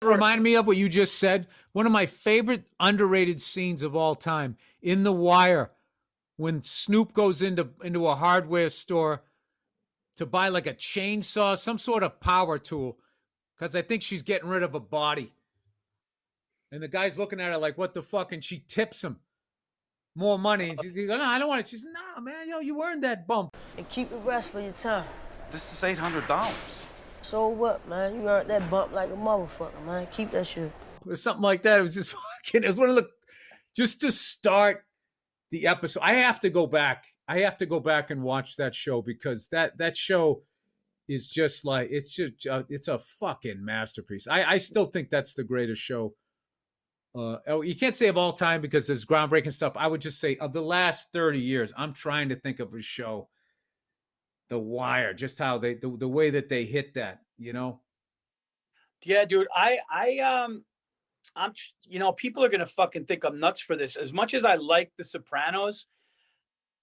Remind me of what you just said. One of my favorite underrated scenes of all time in The Wire, when Snoop goes into a hardware store to buy like a chainsaw, some sort of power tool, because I think she's getting rid of a body. And the guy's looking at her like, what the fuck? And she tips him more money. And she's like, no, I don't want it. She's like, no, man, yo, you earned that bump. And keep the rest for your time. This is $800. So what, man? You earned that bump like a motherfucker, man. Keep that shit. It was something like that. It was just fucking, it was one of the, just to start the episode. I have to go back and watch that show, because that show is just like, it's a fucking masterpiece. I still think that's the greatest show. You can't say of all time because there's groundbreaking stuff. I would just say of the last 30 years, I'm trying to think of a show, The Wire, just how the way that they hit that, you know? Yeah, dude. I'm, people are going to fucking think I'm nuts for this. As much as I like The Sopranos,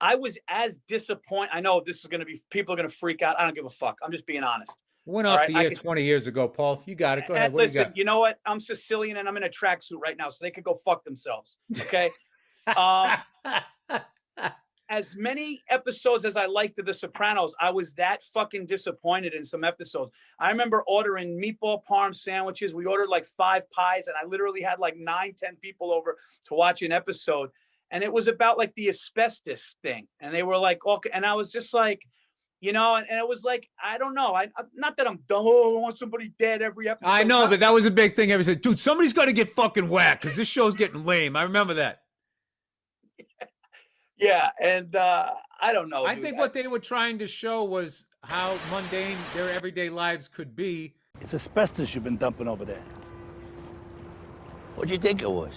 I was as disappointed. I know this is going to be, people are going to freak out. I don't give a fuck. I'm just being honest. Went off the air 20 years ago, Paul. You got it. Go ahead. What listen, do you got? You know what? I'm Sicilian and I'm in a tracksuit right now, so they could go fuck themselves. Okay. As many episodes as I liked of The Sopranos, I was that fucking disappointed in some episodes. I remember ordering meatball parm sandwiches. We ordered like 5 pies, and I literally had like 9, 10 people over to watch an episode. And it was about like the asbestos thing. And they were like, okay. And I was just like, and it was like, I don't know. Not that I'm dumb. Oh, I want somebody dead every episode. I know, but that was a big thing. Everybody said, dude, somebody's got to get fucking whacked because this show's getting lame. I remember that. Yeah, and I don't know. I think what they were trying to show was how mundane their everyday lives could be. It's asbestos you've been dumping over there. What'd you think it was?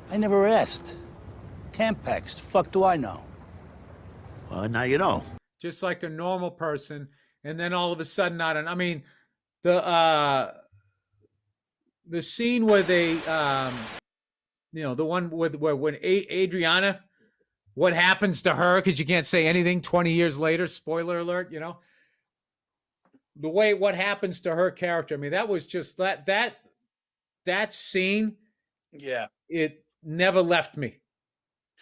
I never asked. Tampax, fuck do I know? Well, now you know. Just like a normal person, and then all of a sudden, the scene where they, the one where when Adriana, what happens to her? Because you can't say anything 20 years later. Spoiler alert. The way what happens to her character. I mean, that was just that scene. Yeah, it never left me.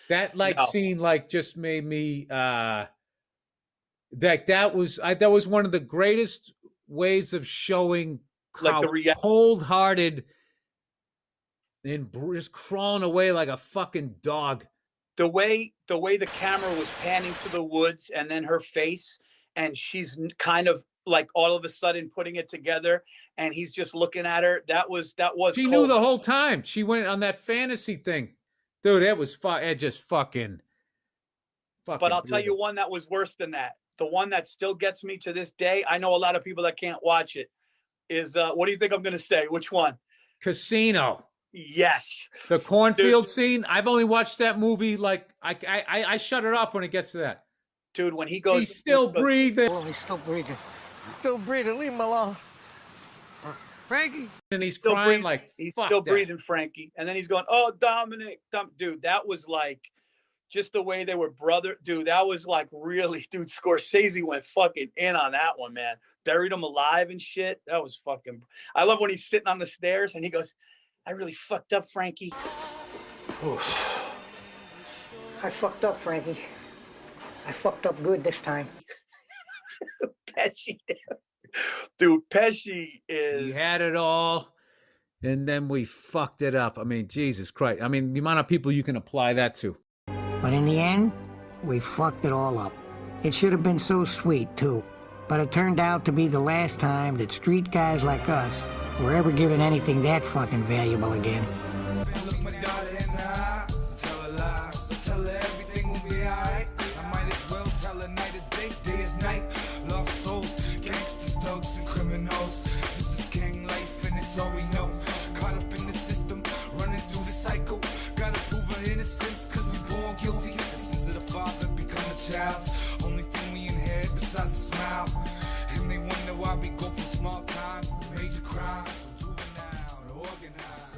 That scene just made me. That was one of the greatest ways of showing how cold-hearted and just crawling away like a fucking dog. The way the camera was panning to the woods and then her face, and she's kind of like all of a sudden putting it together, and he's just looking at her. That was. She knew the whole time. She went on that fantasy thing, dude. It was just fucking. But I'll tell you one that was worse than that. The one that still gets me to this day. I know a lot of people that can't watch it. Is what do you think I'm going to say? Which one? Casino. Yes. The cornfield scene. I've only watched that movie I shut it off when it gets to that. Dude, when he goes, he's still breathing. Oh, he's still breathing. Still breathing. Leave him alone. Frankie. And he's still crying breathing. He's still breathing, Frankie. And then he's going, oh, Dominic. Dude, that was like just the way they were brother. Dude, that was like really, dude, Scorsese went fucking in on that one, man. Buried him alive and shit. That was fucking. I love when he's sitting on the stairs and he goes, I really fucked up, Frankie. Oof. I fucked up, Frankie. I fucked up good this time. Pesci. Dude, Pesci is... We had it all, and then we fucked it up. I mean, Jesus Christ. I mean, the amount of people you can apply that to. But in the end, we fucked it all up. It should have been so sweet, too. But it turned out to be the last time that street guys like us were ever given anything that fucking valuable again. Look my daughter in the eyes, tell her lies, tell her everything will be alright. I might as well tell her night is day, day is night. Lost souls, gangsters, thugs, and criminals. This is gang life, and it's all we know. Caught up in the system, running through the cycle. Gotta prove our innocence, cause we born guilty. The sins of the father become the child's. Only thing we inherit besides a smile. And they wonder why we go from small time to major crimes, from juvenile to organized.